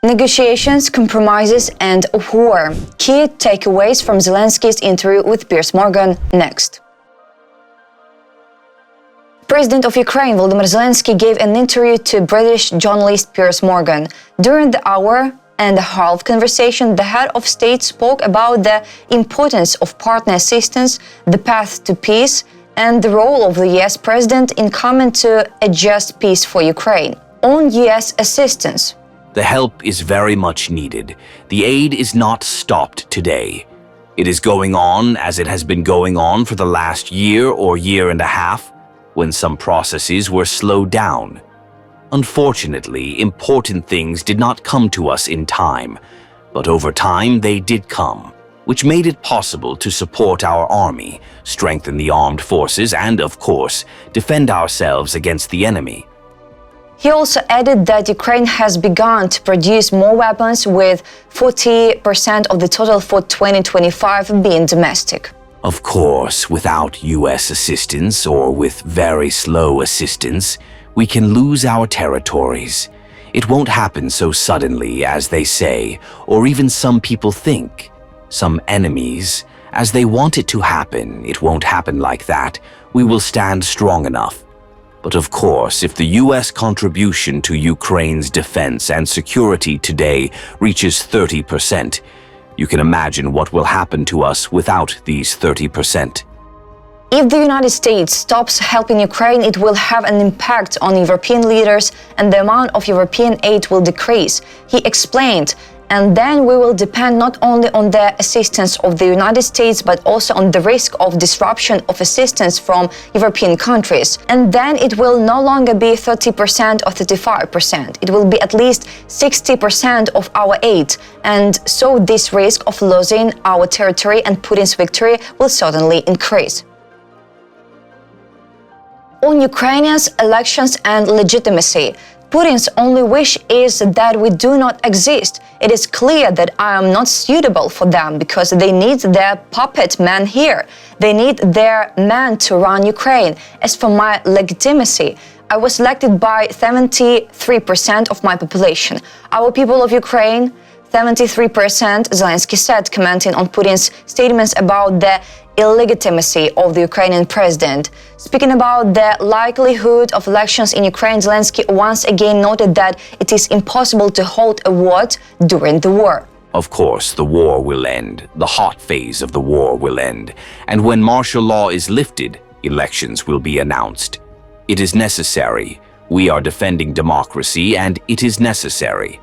Negotiations, compromises, and war. Key takeaways from Zelensky's interview with Piers Morgan next. President of Ukraine Volodymyr Zelenskyy gave an interview to British journalist Piers Morgan. During the hour-and-a-half conversation, the head of state spoke about the importance of partner assistance, the path to peace, and the role of the US president in coming to a just peace for Ukraine. On US assistance. The help is very much needed. The aid is not stopped today. It is going on as it has been going on for the last year or year and a half, when some processes were slowed down. Unfortunately, important things did not come to us in time, but over time they did come, which made it possible to support our army, strengthen the armed forces, and, of course, defend ourselves against the enemy. He also added that Ukraine has begun to produce more weapons, with 40% of the total for 2025 being domestic. Of course, without US assistance, or with very slow assistance, we can lose our territories. It won't happen so suddenly as they say, or even some people think. Some enemies, as they want it to happen, it won't happen like that. We will stand strong enough. But of course, if the US contribution to Ukraine's defense and security today reaches 30%, you can imagine what will happen to us without these 30%. If the United States stops helping Ukraine, it will have an impact on European leaders and the amount of European aid will decrease, he explained. And then we will depend not only on the assistance of the United States, but also on the risk of disruption of assistance from European countries. And then it will no longer be 30% or 35%. It will be at least 60% of our aid. And so this risk of losing our territory and Putin's victory will certainly increase. On Ukrainians' elections and legitimacy, Putin's only wish is that we do not exist. It is clear that I am not suitable for them because they need their puppet man here. They need their man to run Ukraine. As for my legitimacy, I was elected by 73% of my population. Our people of Ukraine, 73%, Zelenskyy said, commenting on Putin's statements about the illegitimacy of the Ukrainian president. Speaking about the likelihood of elections in Ukraine, Zelenskyy once again noted that it is impossible to hold a vote during the war. Of course, the war will end. The hot phase of the war will end. And when martial law is lifted, elections will be announced. It is necessary. We are defending democracy, and it is necessary.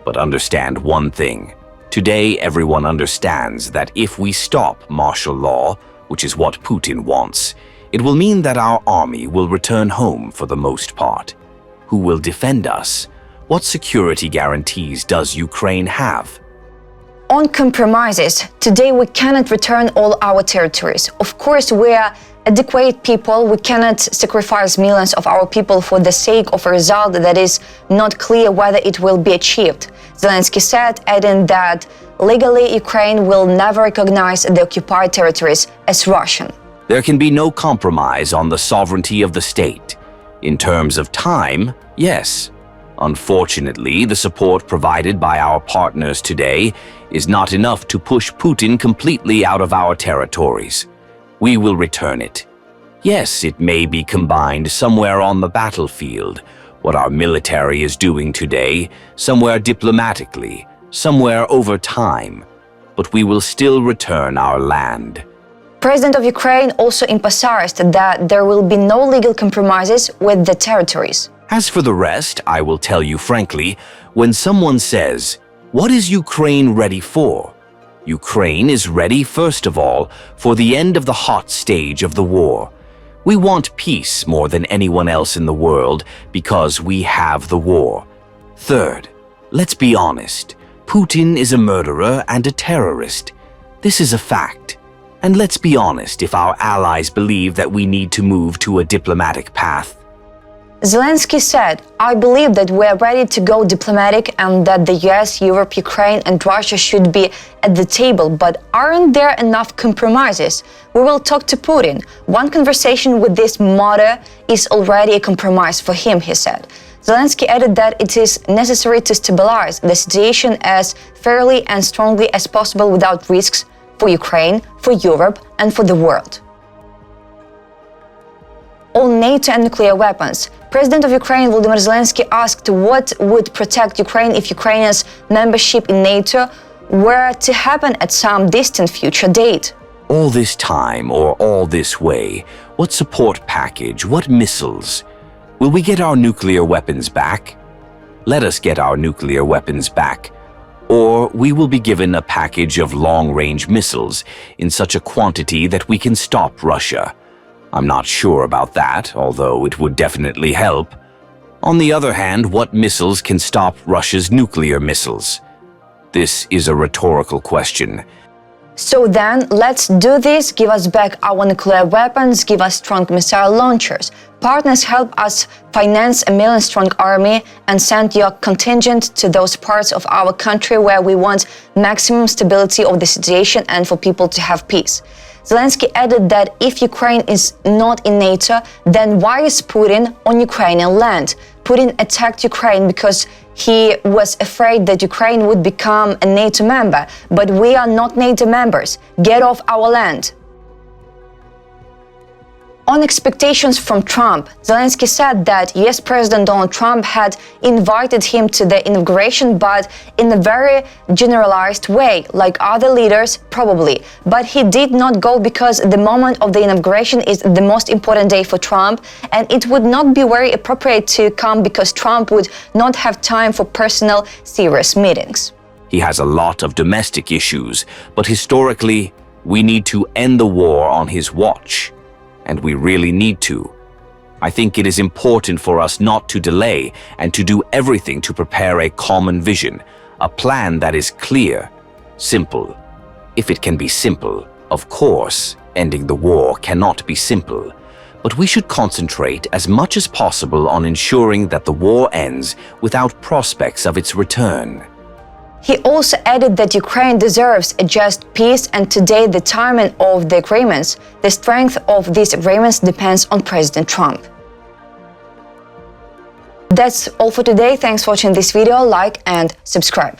But understand one thing. Today, everyone understands that if we stop martial law, which is what Putin wants, it will mean that our army will return home for the most part. Who will defend us? What security guarantees does Ukraine have? On compromises, today we cannot return all our territories. Of course, we are adequate people. We cannot sacrifice millions of our people for the sake of a result that is not clear whether it will be achieved, Zelenskyy said, adding that legally Ukraine will never recognize the occupied territories as Russian. There can be no compromise on the sovereignty of the state. In terms of time, yes. Unfortunately, the support provided by our partners today is not enough to push Putin completely out of our territories. We will return it. Yes, it may be combined somewhere on the battlefield, what our military is doing today, somewhere diplomatically, somewhere over time, but we will still return our land. President of Ukraine also emphasized that there will be no legal compromises with the territories. As for the rest, I will tell you frankly, when someone says, "What is Ukraine ready for?" Ukraine is ready, first of all, for the end of the hot stage of the war. We want peace more than anyone else in the world because we have the war. Third, let's be honest. Putin is a murderer and a terrorist. This is a fact. And let's be honest if our allies believe that we need to move to a diplomatic path. Zelenskyy said, "I believe that we are ready to go diplomatic and that the US, Europe, Ukraine and Russia should be at the table, but aren't there enough compromises? We will talk to Putin. One conversation with this motto is already a compromise for him," he said. Zelenskyy added that it is necessary to stabilize the situation as fairly and strongly as possible without risks for Ukraine, for Europe, and for the world. On NATO and nuclear weapons, President of Ukraine Volodymyr Zelenskyy asked what would protect Ukraine if Ukraine's membership in NATO were to happen at some distant future date. All this time or all this way, what support package, what missiles? Will we get our nuclear weapons back? Let us get our nuclear weapons back. Or we will be given a package of long-range missiles in such a quantity that we can stop Russia. I'm not sure about that, although it would definitely help. On the other hand, what missiles can stop Russia's nuclear missiles? This is a rhetorical question. So then, let's do this. Give us back our nuclear weapons, give us strong missile launchers. Partners, help us finance a million-strong army and send your contingent to those parts of our country where we want maximum stability of the situation and for people to have peace. Zelenskyy added that if Ukraine is not in NATO, then why is Putin on Ukrainian land? Putin attacked Ukraine because he was afraid that Ukraine would become a NATO member, but we are not NATO members. Get off our land. On expectations from Trump, Zelenskyy said that US President Donald Trump had invited him to the inauguration, but in a very generalized way, like other leaders, probably. But he did not go because the moment of the inauguration is the most important day for Trump, and it would not be very appropriate to come because Trump would not have time for personal, serious meetings. He has a lot of domestic issues, but historically, we need to end the war on his watch. And we really need to. I think it is important for us not to delay and to do everything to prepare a common vision, a plan that is clear, simple. If it can be simple, of course, ending the war cannot be simple. But we should concentrate as much as possible on ensuring that the war ends without prospects of its return. He also added that Ukraine deserves a just peace, and today the timing of the agreements, the strength of these agreements depends on President Trump. That's all for today. Thanks for watching this video. Like and subscribe.